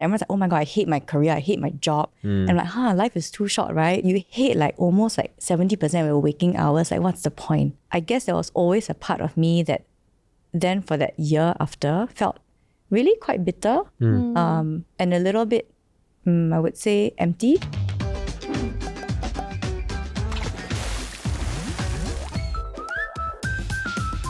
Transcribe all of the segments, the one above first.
Everyone's like, oh my God, I hate my career, I hate my job. And I'm like, life is too short, right? You hate like almost like 70% of your waking hours. Like, what's the point? I guess there was always a part of me that then for that year after felt really quite bitter and a little bit, I would say, empty.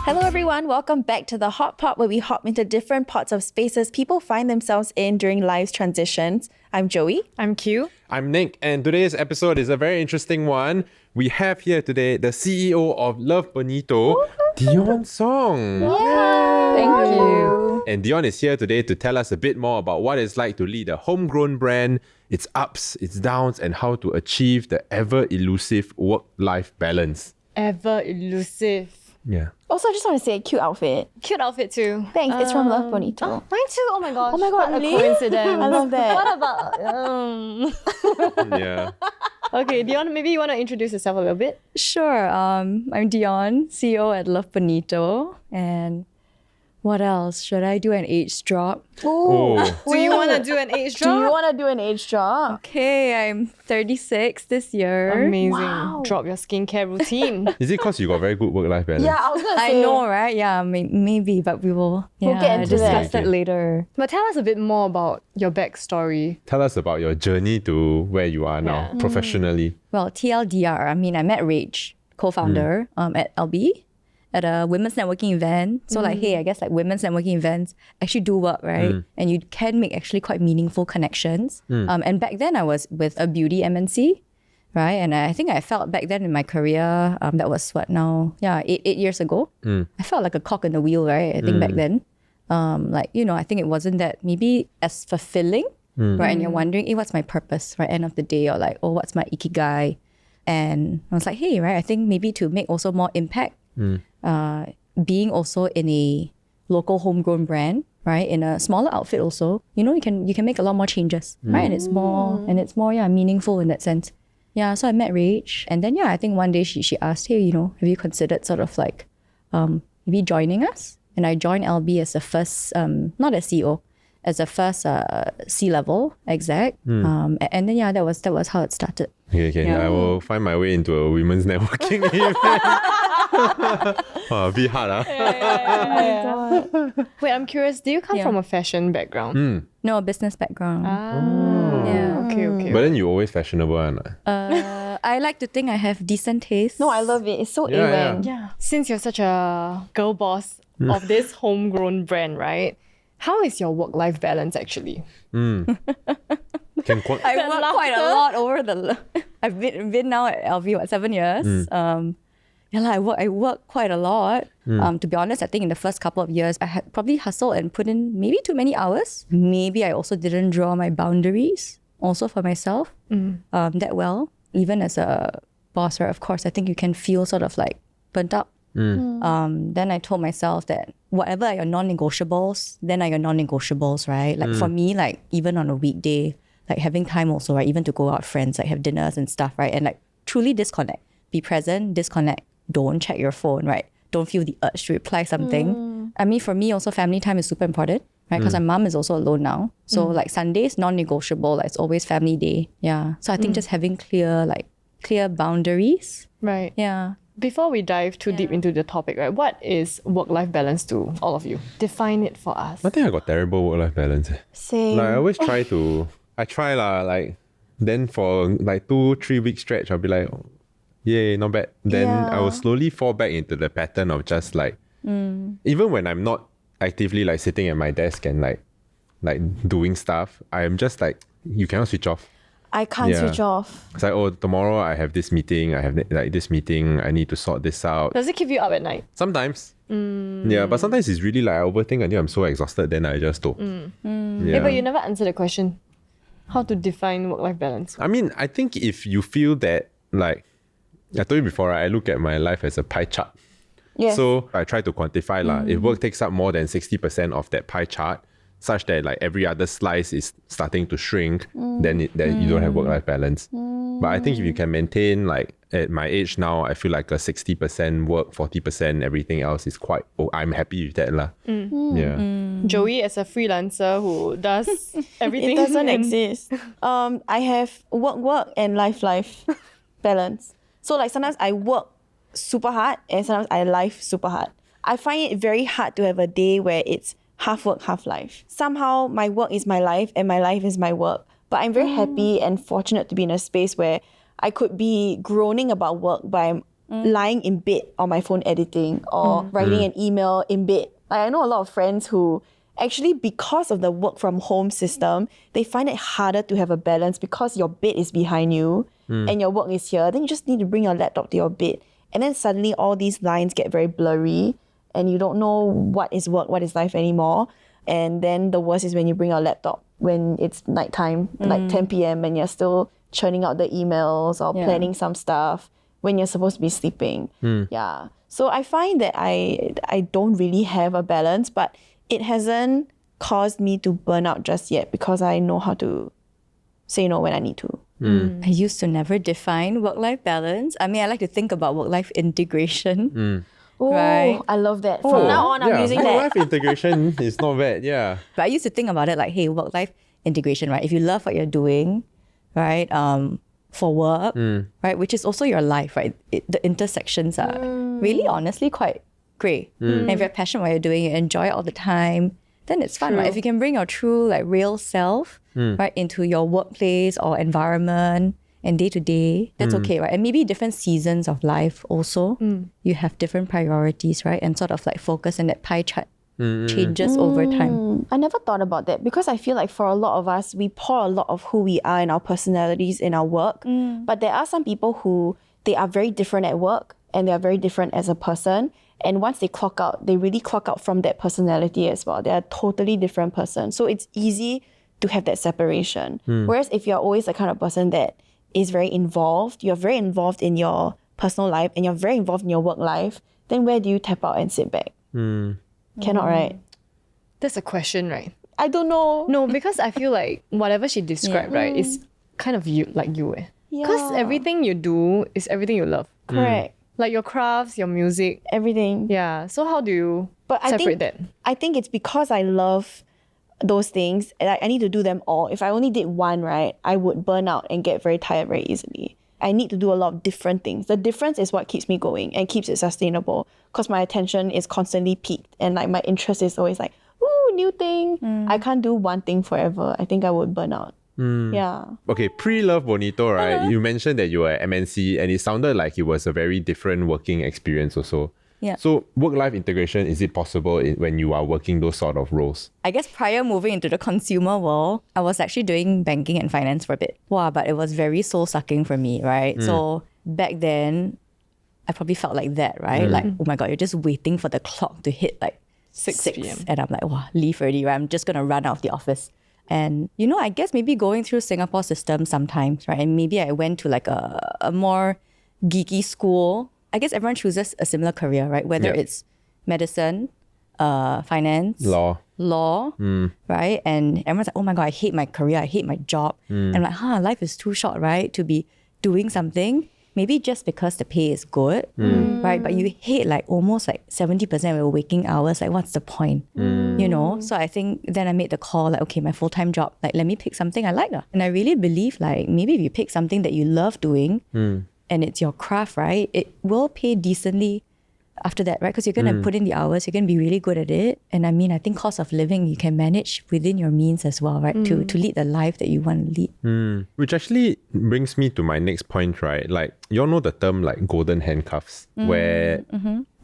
Hello everyone, welcome back to the Hot Pot, where we hop into different pots of spaces people find themselves in during life's transitions. I'm Joey. I'm Q. I'm Nick, and today's episode is a very interesting one. We have here today the CEO of Love Bonito, Dione Song. Thank you. And Dione is here today to tell us a bit more about what it's like to lead a homegrown brand, its ups, its downs, and how to achieve the ever-elusive work-life balance. Ever elusive. Yeah. Also, I just want to say, cute outfit. Cute outfit too. Thanks, it's from Love Bonito. Mine too. Oh my gosh. Oh my God, what really? a coincidence. I love that. What about Yeah. Okay, Dione, maybe you want to introduce yourself a little bit? Sure. I'm Dione, CEO at Love Bonito. And what else? Should I do an age drop? Oh. Do you want to do an age drop? Do you want to do an age drop? Okay, I'm 36 this year. Amazing. Wow. Drop your skincare routine. Is it because you got very good work-life balance? Yeah, I was going to I say. know, right? Yeah, maybe, but we'll get into discuss that. that later. But tell us a bit more about your backstory. Tell us about your journey to where you are now, professionally. Well, TLDR, I met Rach, co-founder at LB, at a women's networking event. So hey, I guess women's networking events actually do work, right? And you can make actually quite meaningful connections. And back then I was with a beauty MNC, right? And I think I felt back then in my career, that was what now? Yeah, eight years ago. I felt like a cock in the wheel, right? I think back then. I think it wasn't that maybe as fulfilling, right? And you're wondering, hey, what's my purpose, right? End of the day, or what's my ikigai? And I was like, hey, right, I think maybe to make also more impact, being also in a local homegrown brand, right, in a smaller outfit also, you can make a lot more changes, right? And it's more meaningful in that sense. Yeah, so I met Rach, and then I think one day she asked, hey, have you considered sort of maybe joining us? And I joined LB as the first, not as CEO, as the first C-level exec. And then that was how it started. Okay. I will find my way into a women's networking event. A bit hard, Wait, I'm curious. Do you come from a fashion background? No, a business background. Okay. But then you're always fashionable, Anna. I like to think I have decent taste. No, I love it. It's so Yeah, A-Wang. Yeah. Since you're such a girl boss of this homegrown brand, right? How is your work-life balance actually? I work quite a lot over I've been now at LV 7 years. I work quite a lot. To be honest, I think in the first couple of years, I had probably hustled and put in maybe too many hours. Maybe I also didn't draw my boundaries also for myself that well. Even as a boss, right, of course, I think you can feel sort of burnt out. Then I told myself that whatever are your non-negotiables, then are your non-negotiables, right? For me, even on a weekday, having time also, right? Even to go out with friends, have dinners and stuff, right? And truly disconnect. Be present, disconnect. Don't check your phone, right? Don't feel the urge to reply something. I mean, for me also, family time is super important, right? Because my mom is also alone now. So Sundays, non-negotiable. It's always family day. Yeah. So I think just having clear boundaries. Right. Yeah. Before we dive too deep into the topic, right? What is work-life balance to all of you? Define it for us. I think I got terrible work-life balance. Same. I always try then for 2-3 week stretch, I'll be like, oh, yay, not bad. Then I will slowly fall back into the pattern of just even when I'm not actively sitting at my desk and doing stuff, I am just you cannot switch off. I can't switch off. It's tomorrow I have this meeting, I have this meeting, I need to sort this out. Does it keep you up at night? Sometimes. Yeah, but sometimes it's really I overthink until I'm so exhausted, then I just don't. Yeah, but you never answer the question. How to define work-life balance? I mean, I think if you feel that, I told you before, right, I look at my life as a pie chart. Yes. So I try to quantify, if work takes up more than 60% of that pie chart, such that every other slice is starting to shrink, then you don't have work-life balance. But I think if you can maintain at my age now, I feel like a 60% work, 40% everything else is quite, I'm happy with that lah. Yeah. Joey, as a freelancer who does everything. It doesn't exist. I have work and life balance. So like sometimes I work super hard and sometimes I life super hard. I find it very hard to have a day where it's half work, half life. Somehow my work is my life and my life is my work. But I'm very happy and fortunate to be in a space where I could be groaning about work, but I'm lying in bed on my phone editing or writing an email in bed. Like I know a lot of friends who actually, because of the work from home system, they find it harder to have a balance because your bed is behind you and your work is here. Then you just need to bring your laptop to your bed. And then suddenly all these lines get very blurry and you don't know what is work, what is life anymore. And then the worst is when you bring your laptop when it's nighttime, like 10 p.m. and you're still churning out the emails or planning some stuff when you're supposed to be sleeping. Yeah. So I find that I don't really have a balance, but it hasn't caused me to burn out just yet because I know how to say no when I need to. I used to never define work-life balance. I mean, I like to think about work-life integration. Oh, Right. I love that. From now on, I'm using that. Life integration is not bad, yeah. But I used to think about it like, hey, work-life integration, right? If you love what you're doing, right, for work, right, which is also your life, right? The intersections are really honestly quite great. And if you're passionate what you're doing, you enjoy it all the time, then it's fun, right? If you can bring your true like real self, right, into your workplace or environment and day to day, that's okay, right? And maybe different seasons of life also, you have different priorities, right? And sort of like focus and that pie chart changes over time. I never thought about that because I feel like for a lot of us, we pour a lot of who we are and our personalities in our work. But there are some people who they are very different at work and they are very different as a person. And once they clock out, they really clock out from that personality as well. They're a totally different person. So it's easy to have that separation. Whereas if you're always the kind of person that is very involved, you're very involved in your personal life and you're very involved in your work life, then where do you tap out and sit back? Cannot, right? That's a question, right? I don't know. No, because I feel like whatever she described, right, is kind of you, like you. Because everything you do is everything you love. Correct. Like your crafts, your music. Everything. Yeah. So how do you separate that? I think it's because I love those things and I need to do them all. If I only did one, right, I would burn out and get very tired very easily. I need to do a lot of different things. The difference is what keeps me going and keeps it sustainable because my attention is constantly peaked and like my interest is always like, ooh, new thing. I can't do one thing forever. I think I would burn out. Yeah. Okay, pre-Love Bonito, right? You mentioned that you were at MNC and it sounded like it was a very different working experience also. Yeah. So work-life integration, is it possible when you are working those sort of roles? I guess prior moving into the consumer world, I was actually doing banking and finance for a bit. Wow, but it was very soul-sucking for me, right? So back then, I probably felt like that, right? Like, oh my God, you're just waiting for the clock to hit like 6 p.m. And I'm like, wow, leave already, right? I'm just going to run out of the office. And, you know, I guess maybe going through Singapore system sometimes, right? And maybe I went to like a more geeky school. I guess everyone chooses a similar career, right? Whether it's medicine, finance, law, right? And everyone's like, oh my God, I hate my career. I hate my job. And I'm like, life is too short, right? To be doing something. Maybe just because the pay is good, right? But you hate like almost like 70% of your waking hours. Like, what's the point? You know? So I think then I made the call like, okay, my full-time job, like let me pick something I like. And I really believe like maybe if you pick something that you love doing and it's your craft, right? It will pay decently after that, right? Because you're going to put in the hours, you're going to be really good at it. And I mean, I think cost of living, you can manage within your means as well, right? To lead the life that you want to lead. Which actually brings me to my next point, right? Like, you all know the term like golden handcuffs, where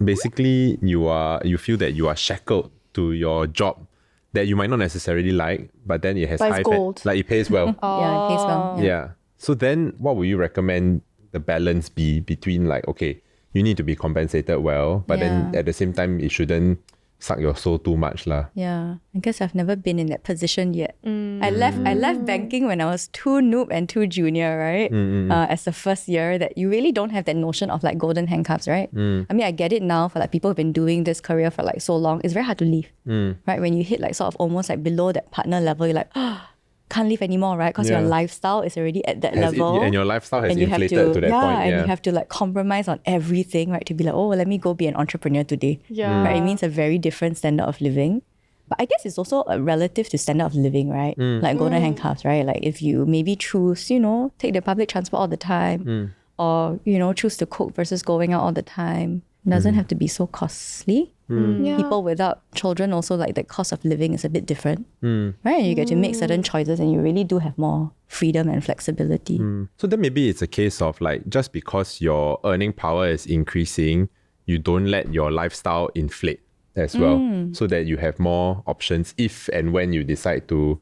basically you feel that you are shackled to your job that you might not necessarily like, but then it has But it's gold. like it pays well. Yeah, it pays well. Yeah. So then what would you recommend the balance be between like, okay, you need to be compensated well, but then at the same time, it shouldn't suck your soul too much lah. Yeah, I guess I've never been in that position yet. I left banking when I was too noob and too junior, right? As the first year, that you really don't have that notion of like golden handcuffs, right? I mean, I get it now for like people who've been doing this career for like so long. It's very hard to leave, right? When you hit like sort of almost like below that partner level, you're like, can't live anymore, right? Because your lifestyle is already at that level. And your lifestyle has and you inflated have to that point. And you have to like compromise on everything, right? To be like, oh, let me go be an entrepreneur today. Right? It means a very different standard of living. But I guess it's also a relative to standard of living, right? Like golden handcuffs, right? Like if you maybe choose, take the public transport all the time or, choose to cook versus going out all the time. It doesn't have to be so costly. People without children also like the cost of living is a bit different, right? You get to make certain choices and you really do have more freedom and flexibility. So then maybe it's a case of like, just because your earning power is increasing, you don't let your lifestyle inflate as well, so that you have more options if and when you decide to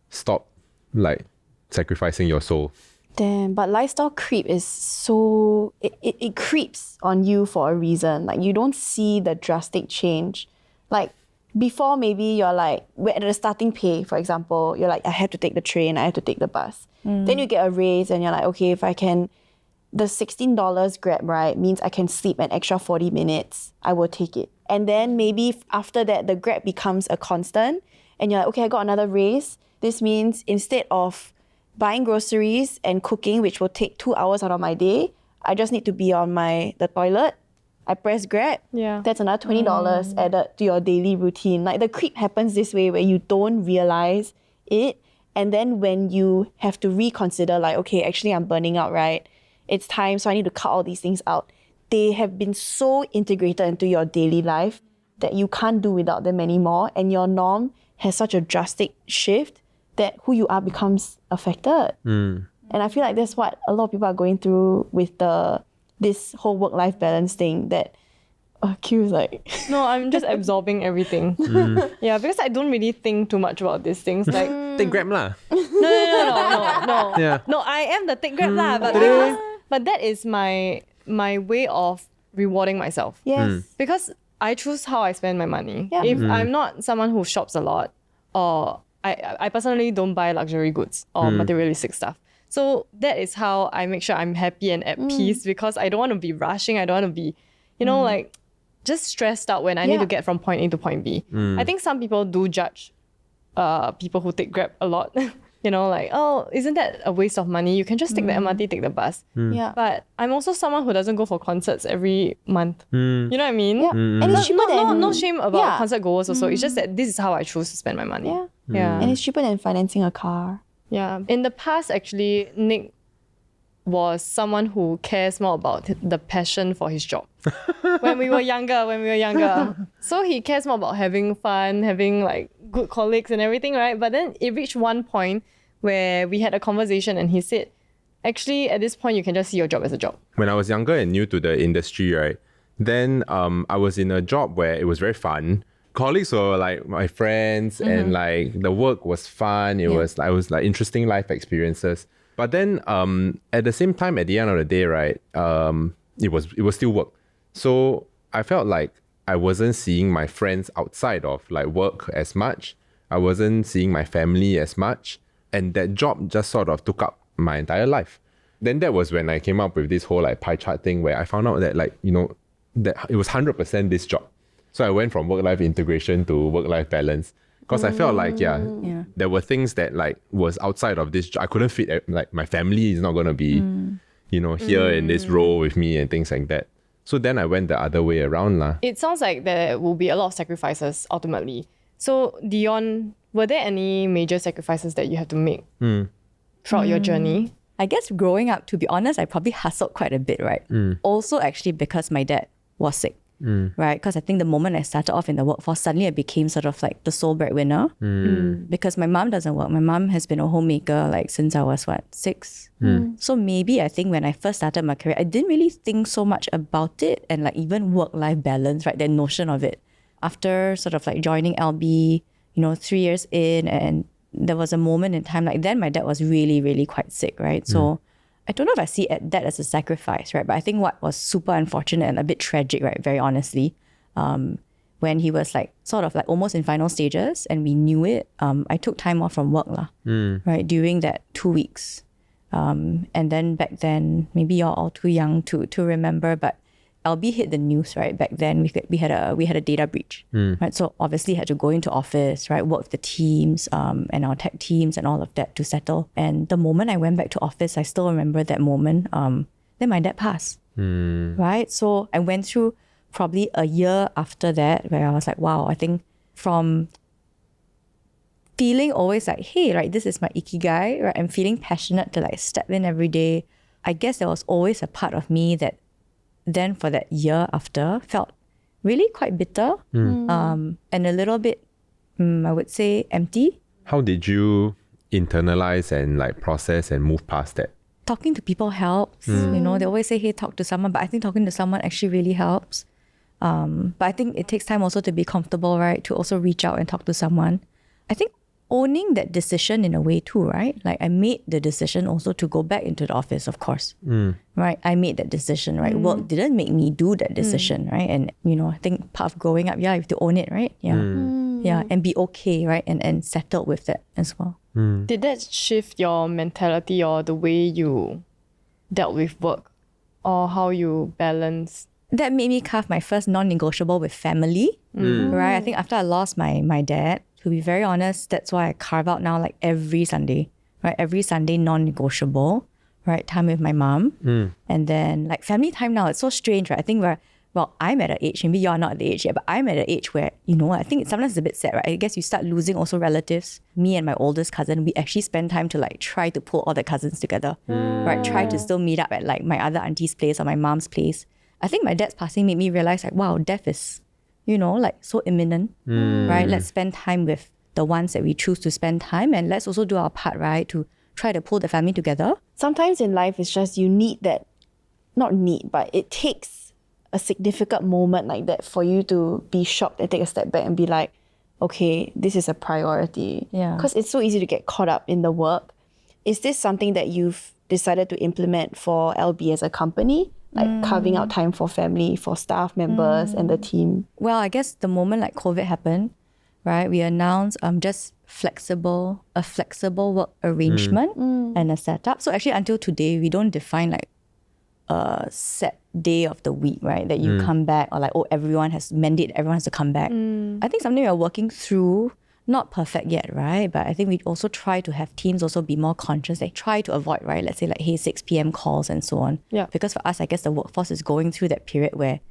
stop like sacrificing your soul. Damn, but lifestyle creep is so... It creeps on you for a reason. Like, you don't see the drastic change. Like, before maybe you're like... At the starting pay, for example, you're like, I have to take the train, I have to take the bus. Then you get a raise and you're like, okay, if I can... The $16 Grab, right, means I can sleep an extra 40 minutes. I will take it. And then maybe after that, the Grab becomes a constant. And you're like, okay, I got another raise. This means instead of buying groceries and cooking, which will take 2 hours out of my day, I just need to be on the toilet. I press Grab. Yeah. That's another $20 added to your daily routine. Like the creep happens this way where you don't realize it. And then when you have to reconsider, like, okay, actually I'm burning out, right? It's time, so I need to cut all these things out. They have been so integrated into your daily life that you can't do without them anymore. And your norm has such a drastic shift that who you are becomes affected. And I feel like that's what a lot of people are going through with this whole work-life balance thing that Q is like... No, I'm just absorbing everything. Yeah, because I don't really think too much about these things. Like, Take Grab lah. No. Yeah. No, I am the take Grab lah. But that is my way of rewarding myself. Yes. Because I choose how I spend my money. Yeah. If I'm not someone who shops a lot, or I personally don't buy luxury goods or materialistic stuff. So that is how I make sure I'm happy and at peace, because I don't want to be rushing. I don't want to be, like just stressed out when I need to get from point A to point B. I think some people do judge people who take Grab a lot. Like, oh, isn't that a waste of money? You can just take the MRT, take the bus. Yeah. But I'm also someone who doesn't go for concerts every month. You know what I mean? Yeah. And it's cheaper than... No shame about concert goers also. It's just that this is how I choose to spend my money. Yeah. And it's cheaper than financing a car. Yeah. In the past, actually, Nick was someone who cares more about the passion for his job. when we were younger. So he cares more about having fun, having like good colleagues and everything, right? But then it reached one point where we had a conversation and he said, actually, at this point, you can just see your job as a job. When I was younger and new to the industry, right, then I was in a job where it was very fun. Colleagues were like my friends and like the work was fun. It was like interesting life experiences. But then at the same time, at the end of the day, right, it was still work. So I felt like I wasn't seeing my friends outside of like work as much. I wasn't seeing my family as much. And that job just sort of took up my entire life. Then that was when I came up with this whole like pie chart thing where I found out that like, that it was 100% this job. So I went from work-life integration to work-life balance. Because I felt like, there were things that like was outside of this job. I couldn't fit, like my family is not going to be, here in this role with me and things like that. So then I went the other way around lah. It sounds like there will be a lot of sacrifices ultimately. So Dione, were there any major sacrifices that you had to make throughout your journey? I guess growing up, to be honest, I probably hustled quite a bit, right? Also actually because my dad was sick. Right? Because I think the moment I started off in the workforce, suddenly I became sort of like the sole breadwinner. Because my mom doesn't work. My mom has been a homemaker like since I was 6. So maybe I think when I first started my career, I didn't really think so much about it and like even work-life balance, right? That notion of it. After sort of like joining LB, 3 years in, and there was a moment in time like then my dad was really, really quite sick, right? So I don't know if I see that as a sacrifice, right? But I think what was super unfortunate and a bit tragic, right? Very honestly, when he was like sort of like almost in final stages and we knew it, I took time off from work right? During that 2 weeks. And then back then, maybe you're all too young to remember, but LB hit the news, right? Back then, we had a data breach, right? So obviously had to go into office, right? Work with the teams and our tech teams and all of that to settle. And the moment I went back to office, I still remember that moment. Then my dad passed, right? So I went through probably a year after that where I was like, wow, I think from feeling always like, hey, right, this is my ikigai, right? I'm feeling passionate to like step in every day. I guess there was always a part of me that then for that year after felt really quite bitter and a little bit, I would say, empty. How did you internalize and like process and move past that? Talking to people helps. You know, they always say, hey, talk to someone, but I think talking to someone actually really helps. But I think it takes time also to be comfortable, right? To also reach out and talk to someone. I think owning that decision in a way too, right? Like I made the decision also to go back into the office, of course, right? I made that decision, right? Work didn't make me do that decision, right? And, you know, I think part of growing up, you have to own it, right? Yeah, and be okay, right? And settled with that as well. Did that shift your mentality or the way you dealt with work or how you balance? That made me carve my first non-negotiable with family, right? I think after I lost my dad, to be very honest, that's why I carve out now like every Sunday, right? Every Sunday non-negotiable, right? Time with my mom. And then like family time now, it's so strange, right? I think I'm at an age, maybe you're not at the age yet, but I'm at an age where, you know, I think sometimes it's a bit sad, right? I guess you start losing also relatives. Me and my oldest cousin, we actually spend time to like try to pull all the cousins together, right? Try to still meet up at like my other auntie's place or my mom's place. I think my dad's passing made me realize like, wow, death is, you know, like so imminent, right? Let's spend time with the ones that we choose to spend time, and let's also do our part, right? To try to pull the family together. Sometimes in life, it's just you need that, not need, but it takes a significant moment like that for you to be shocked and take a step back and be like, okay, this is a priority. Yeah. Because it's so easy to get caught up in the work. Is this something that you've decided to implement for LB as a company? Like carving out time for family, for staff members and the team? Well, I guess the moment like COVID happened, right, we announced just a flexible work arrangement and a setup. So actually until today, we don't define like a set day of the week, right, that you come back, or like, oh, everyone has to come back. I think something we're working through, not perfect yet, right? But I think we also try to have teams also be more conscious. They try to avoid, right? Let's say like, hey, 6 p.m. calls and so on. Yeah. Because for us, I guess the workforce is going through that period where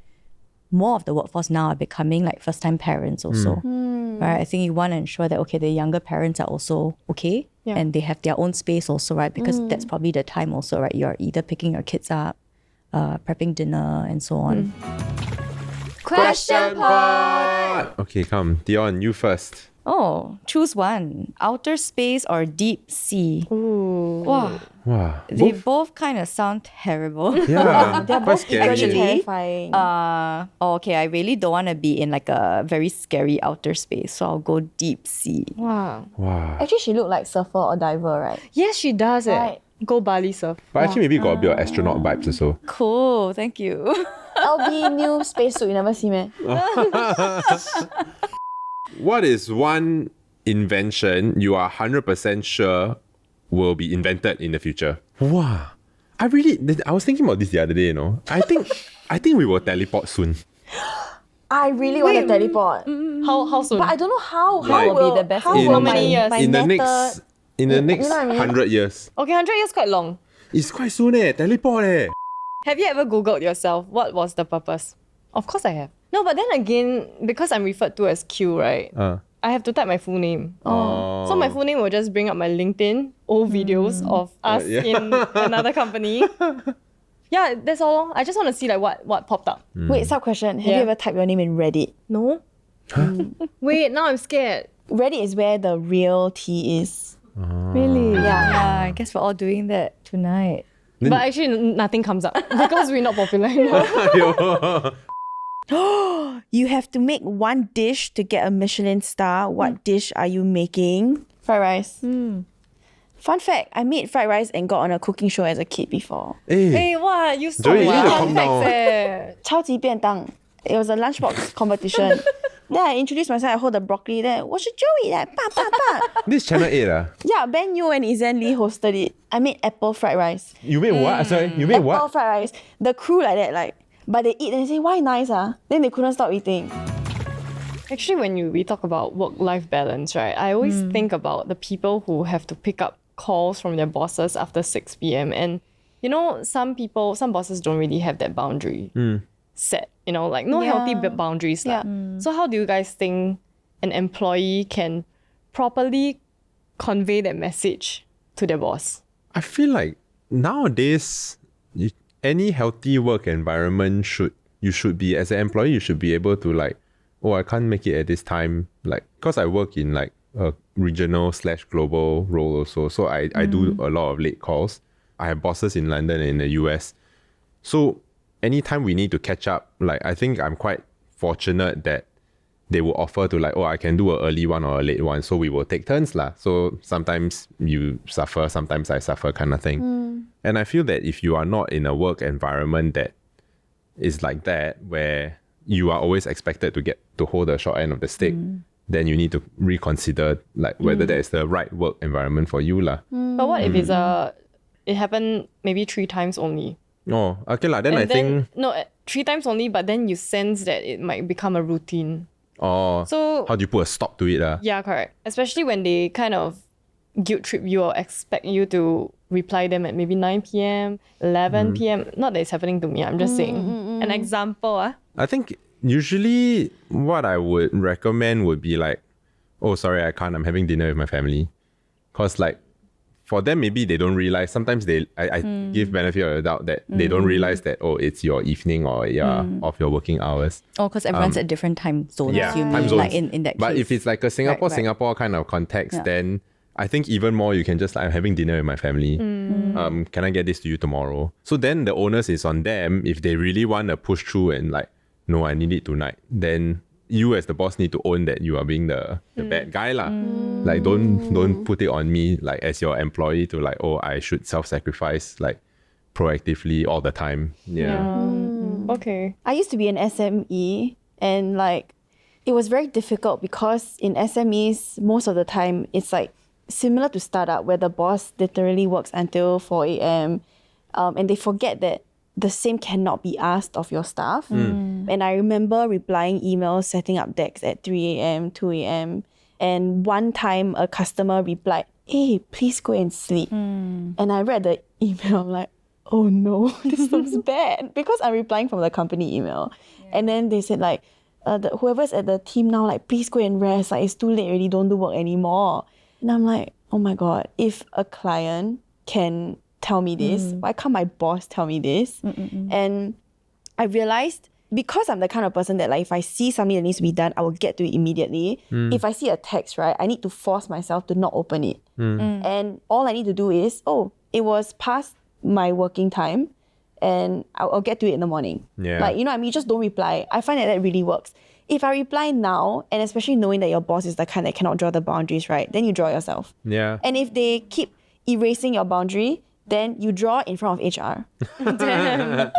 more of the workforce now are becoming like first-time parents also, right? I think you want to ensure that, okay, the younger parents are also okay and they have their own space also, right? Because that's probably the time also, right? You're either picking your kids up, prepping dinner and so on. Question part! Okay, come. Dione, you first. Oh, choose one. Outer space or deep sea? Ooh. Wow. Wow. They both kind of sound terrible. Yeah, They're quite both scary. equally terrifying. Okay, I really don't want to be in like a very scary outer space, so I'll go deep sea. Wow. Wow. Actually, she looked like surfer or diver, right? Yes, she does it. Right. Go Bali surf. But actually maybe got a bit of astronaut vibes also. Cool, thank you. LB new spacesuit, you never see, man. What is one invention you are 100% sure will be invented in the future? Wow. I was thinking about this the other day, you know. I think we will teleport soon. I really want to teleport. How soon? But I don't know how. Like- How will be the best how in will how many years? my In the method- next you know what I mean? 100 years. Okay, 100 years quite long. It's quite soon teleport Have you ever Googled yourself what was the purpose? Of course I have. No, but then again, because I'm referred to as Q, right? I have to type my full name. So my full name will just bring up my LinkedIn, old videos of us in another company. Yeah, that's all. I just want to see like what popped up. Wait, sub question. Have Yeah. you ever typed your name in Reddit? No? Wait, now I'm scared. Reddit is where the real tea is. Really? Yeah, I guess we're all doing that tonight. But actually nothing comes up because we're not popular anymore. You have to make one dish to get a Michelin star. What dish are you making? Fried rice. Fun fact, I made fried rice and got on a cooking show as a kid before. Hey, what? You so Joey, you need to well. calm down. 超级便当. It was a lunchbox competition. Then I introduced myself, I hold the broccoli. Then, 我是 Joey. Like, This is Channel 8 Yeah, Ben Yu and Izan Lee hosted it. I made apple fried rice. You made what? Sorry, you made Apple what? fried rice. The crew like that, like, But they eat and they say, why nice? Then they couldn't stop eating. Actually, when we talk about work-life balance, right, I always think about the people who have to pick up calls from their bosses after 6 p.m. And, you know, some bosses don't really have that boundary set, you know, like no healthy boundaries. Yeah. So how do you guys think an employee can properly convey that message to their boss? I feel like nowadays, any healthy work environment you should be, as an employee, you should be able to like, oh, I can't make it at this time. Like, because I work in like a regional/global role also. So I do a lot of late calls. I have bosses in London and in the US. So anytime we need to catch up, like I think I'm quite fortunate that they will offer to like, oh, I can do an early one or a late one. So we will take turns lah. So sometimes you suffer, sometimes I suffer kind of thing. And I feel that if you are not in a work environment that is like that, where you are always expected to hold the short end of the stick, then you need to reconsider like whether that is the right work environment for you lah. But what if it happened maybe 3 times only? Oh, okay lah. Then And I think. No, 3 times only, but then you sense that it might become a routine. Oh. So how do you put a stop to it lah? yeah, correct. Especially when they kind of guilt trip you or expect you to reply them at maybe 9 p.m, 11 p.m. Not that it's happening to me. I'm just saying an example. I think usually what I would recommend would be like, oh, sorry, I can't. I'm having dinner with my family. Because like, for them, maybe they don't realize. Sometimes I give benefit of the doubt that they don't realize that, oh, it's your evening or off your working hours. Oh, because everyone's at different time zones. Yeah, you time mean, zones. like in that But case. if it's like a Singapore kind of context, then I think even more you can just like, I'm having dinner with my family. Can I get this to you tomorrow? So then the onus is on them. If they really want to push through and like, no, I need it tonight, then you as the boss need to own that you are being the bad guy lah. Like don't put it on me like as your employee to like, oh, I should self-sacrifice like proactively all the time. Okay. I used to be an SME and like it was very difficult because in SMEs, most of the time it's like similar to startup where the boss literally works until 4 a.m. And they forget that the same cannot be asked of your staff. And I remember replying emails, setting up decks at 3 a.m, 2 a.m. And one time a customer replied, hey, please go and sleep. And I read the email, I'm like, oh no, this looks bad. Because I'm replying from the company email. And then they said like, whoever's at the team now, like, please go and rest. Like, it's too late already, don't do work anymore. And I'm like, oh my God, if a client can tell me this, why can't my boss tell me this? And I realized because I'm the kind of person that like if I see something that needs to be done, I will get to it immediately. If I see a text, right, I need to force myself to not open it. And all I need to do is, oh, it was past my working time and I'll get to it in the morning. Like, you know what I mean? Just don't reply. I find that really works. If I reply now, and especially knowing that your boss is the kind that cannot draw the boundaries, right, then you draw yourself. And if they keep erasing your boundary, then you draw in front of HR. Damn.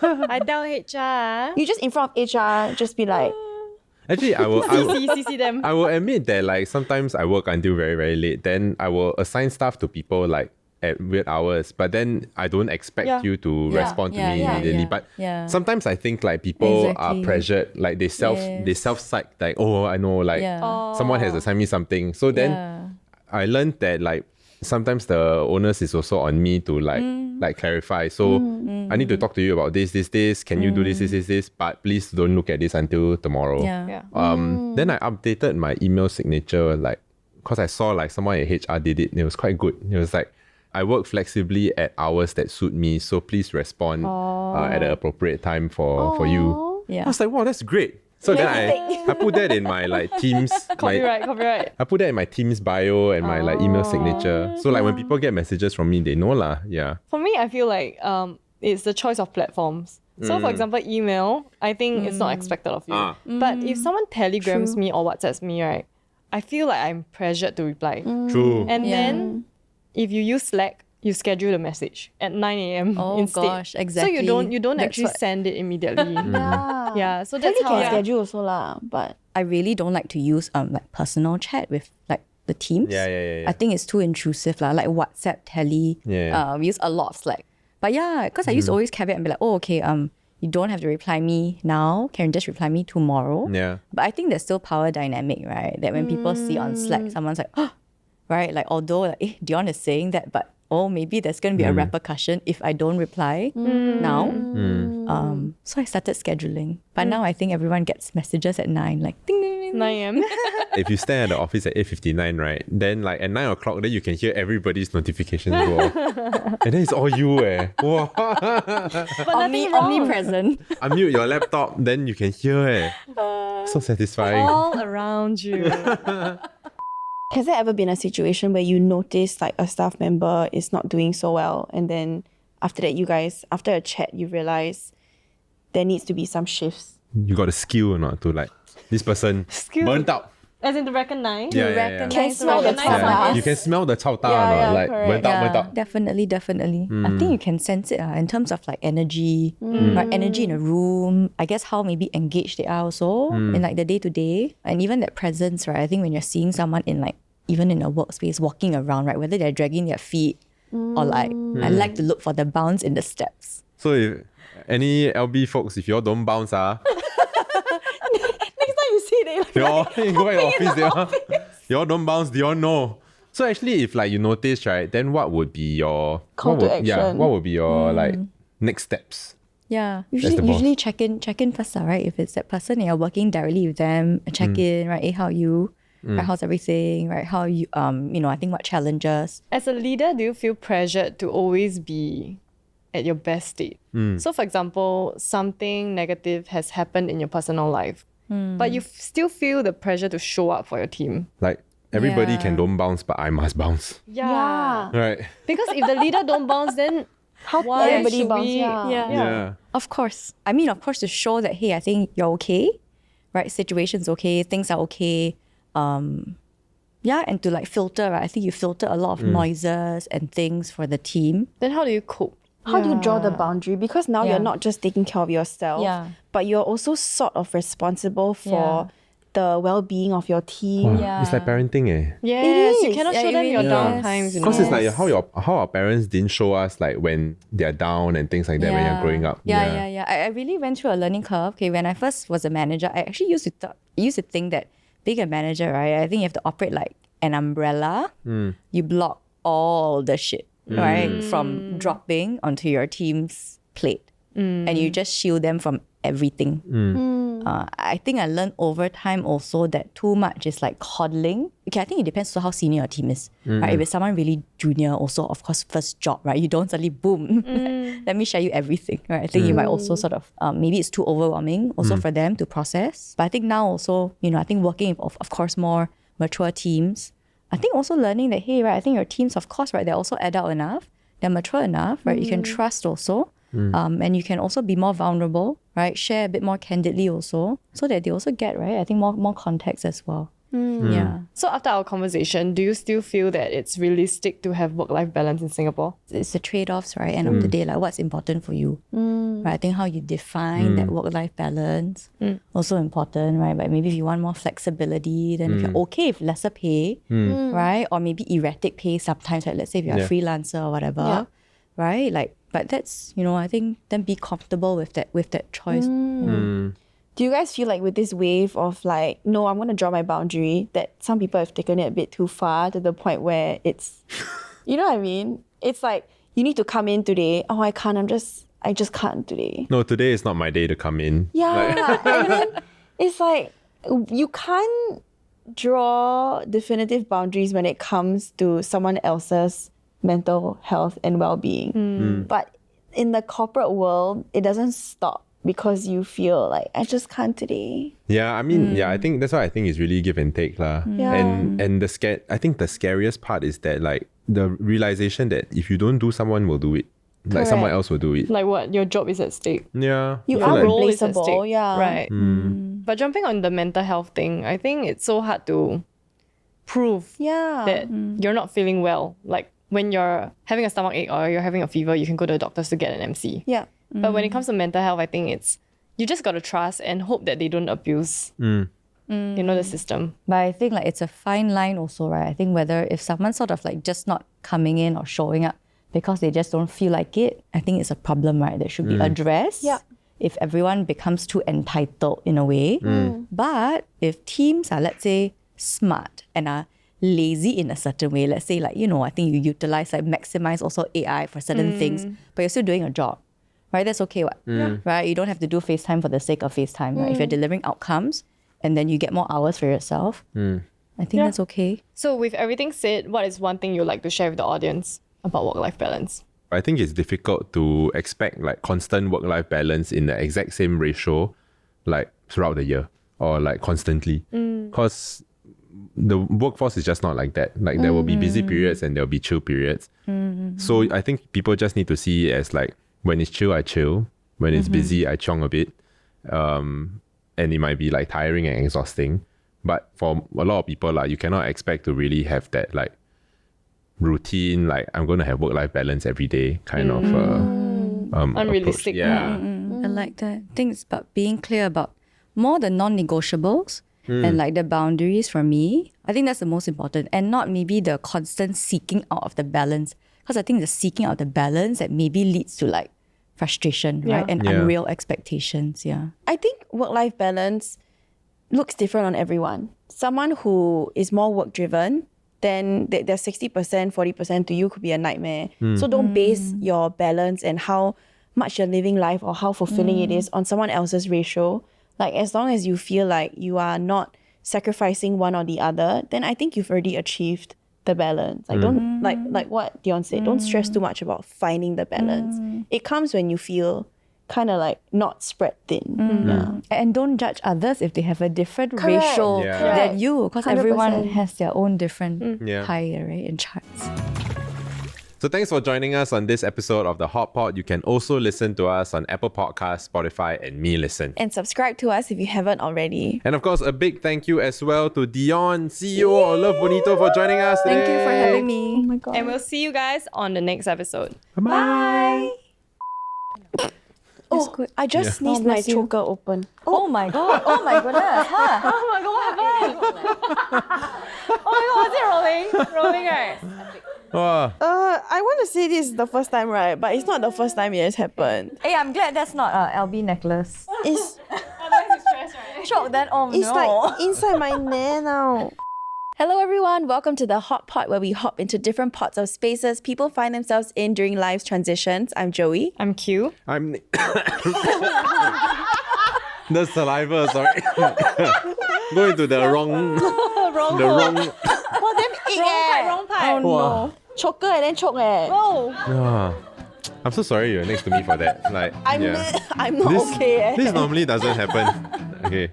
I tell HR. You just in front of HR, just be like, Actually, I will CC them. I will admit that like sometimes I work until very, very late. Then I will assign stuff to people like at weird hours, but then I don't expect you to respond to me immediately. But sometimes I think like people are pressured, like they self-psych, like, oh, I know, like someone has assigned me something. So then I learned that like sometimes the onus is also on me to like clarify. So I need to talk to you about this. Can you do this? But please don't look at this until tomorrow. Then I updated my email signature, like, because I saw like someone at HR did it and it was quite good. It was like, I work flexibly at hours that suit me, so please respond at an appropriate time for you. I was like, wow, that's great. So then I put that in my like Teams. Copyright. I put that in my Teams bio and my like email signature. So like when people get messages from me, they know lah. Yeah. For me, I feel like it's the choice of platforms. So for example, email, I think it's not expected of you. But if someone telegrams me or WhatsApps me, right, I feel like I'm pressured to reply. True. And then if you use Slack, you schedule the message at 9 a.m. instead. Gosh, exactly. So you don't actually send it immediately. So that's how can schedule also lah. But I really don't like to use like personal chat with like the teams. I think it's too intrusive lah. Like WhatsApp, Tele. We use a lot of Slack. But yeah, because I used to always caveat and be like, oh, okay, you don't have to reply me now, can just reply me tomorrow. Yeah. But I think there's still power dynamic, right? That when people see on Slack, someone's like, oh, right? Like, although like, Dione is saying that, but maybe there's going to be a repercussion if I don't reply now. So I started scheduling. But now I think everyone gets messages at 9, like, ding, ding, ding. 9 a.m. If you stand at the office at 8:59, right? Then like at 9 o'clock, then you can hear everybody's notifications go off. And then it's all you Wow. Omnipresent. Unmute your laptop, then you can hear So satisfying. All around you. Has there ever been a situation where you notice like a staff member is not doing so well, and then after that you guys, after a chat, you realize there needs to be some shifts? You got a skill or not to like, this person burnt out. As in to recognize. Yeah. Can smell the recognize tao. You can smell the chao ta or Yeah, not? Like, correct. burnt out. Definitely. I think you can sense it in terms of like energy, right? Energy in a room. I guess how maybe engaged they are also in like the day to day, and even that presence, right? I think when you're seeing someone in like even in a workspace walking around, right? Whether they're dragging their feet or like I like to look for the bounce in the steps. So if any LB folks, if y'all don't bounce, Next time you see it, y'all go back to office, y'all don't bounce, y'all know. So actually, if like you notice, right, then what would be your Call to Yeah, action. what would be your like next steps? Yeah, the usually check in first, right? If it's that person and you're working directly with them, check in, right? Hey, how are you? Right, how's everything? Right, how are you? I think what challenges. As a leader, do you feel pressured to always be at your best state? So for example, something negative has happened in your personal life, but you still feel the pressure to show up for your team. Like everybody can Yeah. don't bounce, but I must bounce. Yeah. Right? Because if the leader don't bounce, then How why everybody should bounce? we? Yeah. Of course. I mean, of course, to show that, hey, I think you're okay, right? Situation's okay, things are okay. And to like filter, right? I think you filter a lot of noises and things for the team. Then how do you cope? How do you draw the boundary? Because now Yeah. you're not just taking care of yourself, but you're also sort of responsible for the well-being of your team. It's like parenting Yes, you is. cannot Yeah, show it them your really down is. times. You know? Because it's like how our parents didn't show us like when they're down and things like that when you're growing up. Yeah. I really went through a learning curve. Okay, when I first was a manager, I actually used to think that being a manager, right? I think you have to operate like an umbrella. You block all the shit, right, from dropping onto your team's plate, and you just shield them from everything. I think I learned over time also that too much is like coddling. Okay, I think it depends on how senior your team is. Right? If it's someone really junior, also of course first job, right? You don't suddenly boom, let me share you everything. Right? I think you might also sort of maybe it's too overwhelming also for them to process. But I think now also, I think working with of course more mature teams. I think also learning that, hey, right, I think your teams, of course, right, they're also adult enough, they're mature enough, right? You can trust also. And you can also be more vulnerable, right? Share a bit more candidly also, so that they also get, right? I think more context as well. Yeah. So after our conversation, do you still feel that it's realistic to have work-life balance in Singapore? It's the trade-offs, right? End of the day, like what's important for you. Right? I think how you define that work-life balance, also important, right? But maybe if you want more flexibility, then if you're okay with lesser pay, right? Or maybe erratic pay sometimes, like let's say if you're a freelancer or whatever, right? Like, but that's, I think then be comfortable with that choice. Do you guys feel like with this wave of like, no, I'm going to draw my boundary, that some people have taken it a bit too far to the point where it's, you know what I mean? It's like, you need to come in today. Oh, I can't. I just can't today. No, today is not my day to come in. Yeah. And then it's like, you can't draw definitive boundaries when it comes to someone else's mental health and well-being. But in the corporate world, it doesn't stop because you feel like, I just can't today. Yeah, I mean, I think that's why I think it's really give and take lah. Yeah. And I think the scariest part is that like the realization that if you don't do, someone will do it. Like someone Correct. else will do it. Like what? Your job is at stake. Yeah. You I feel are like- Role is at replaceable, stake. yeah. Right. But jumping on the mental health thing, I think it's so hard to prove Yeah. that you're not feeling well. Like when you're having a stomach ache or you're having a fever, you can go to the doctors to get an MC. Yeah. But when it comes to mental health, I think it's you just gotta trust and hope that they don't abuse the system. But I think like it's a fine line also, right? I think whether if someone's sort of like just not coming in or showing up because they just don't feel like it, I think it's a problem, right? That should be addressed. Yeah. if everyone becomes too entitled in a way. But if teams are, let's say, smart and are lazy in a certain way, let's say like, I think you utilize, like maximize also AI for certain things, but you're still doing a job, right? That's okay, what? Right? You don't have to do FaceTime for the sake of FaceTime, right? If you're delivering outcomes and then you get more hours for yourself, I think that's okay. So with everything said, what is one thing you'd like to share with the audience about work-life balance? I think it's difficult to expect like constant work-life balance in the exact same ratio like throughout the year or like constantly. Because the workforce is just not like that. Like there will be busy periods and there will be chill periods. So I think people just need to see it as like, when it's chill, I chill. When it's busy, I chong a bit. And it might be like tiring and exhausting. But for a lot of people, like, you cannot expect to really have that like routine, like I'm going to have work-life balance every day kind of Unrealistic. approach. Yeah. I like that. I think it's about being clear about more the non-negotiables and like the boundaries for me. I think that's the most important, and not maybe the constant seeking out of the balance. Because I think the seeking out the balance that maybe leads to like frustration, right? And unreal expectations. I think work-life balance looks different on everyone. Someone who is more work-driven, then their 60%, 40% to you could be a nightmare. So don't base your balance and how much you're living life or how fulfilling it is on someone else's ratio. Like as long as you feel like you are not sacrificing one or the other, then I think you've already achieved the balance. Like don't like what Dione said, don't stress too much about finding the balance. It comes when you feel kind of like not spread thin. And don't judge others if they have a different ratio than you, because everyone 100%. has their own different Yeah. pie, right, and charts. So thanks for joining us on this episode of The Hot Pot. You can also listen to us on Apple Podcasts, Spotify, and Me Listen. And subscribe to us if you haven't already. And of course, a big thank you as well to Dione, CEO of Love Bonito, for joining us today. Thank you for having me. Oh my god. And we'll see you guys on the next episode. Bye. Oh, I just sneezed my choker open. Oh my god. Oh my goodness. Huh? Oh my god, what happened? Oh my god, was it rolling? Rolling, right? Wow. I want to say this is the first time, right? But it's not the first time it has happened. Hey, I'm glad that's not a LB necklace. It's Shock then, oh it's no. like inside my neck now. Hello everyone, welcome to the Hot Pot, where we hop into different pots of spaces people find themselves in during life's transitions. I'm Joey. I'm Q. I'm... The saliva, sorry. Go into the wrong... the wrong... Oh, damn it, Wrong pipe. Wow. no. Choker and then choke Oh. Yeah. I'm so sorry you're next to me for that. Like, I'm yeah. I'm not This, okay. this normally doesn't happen. Okay.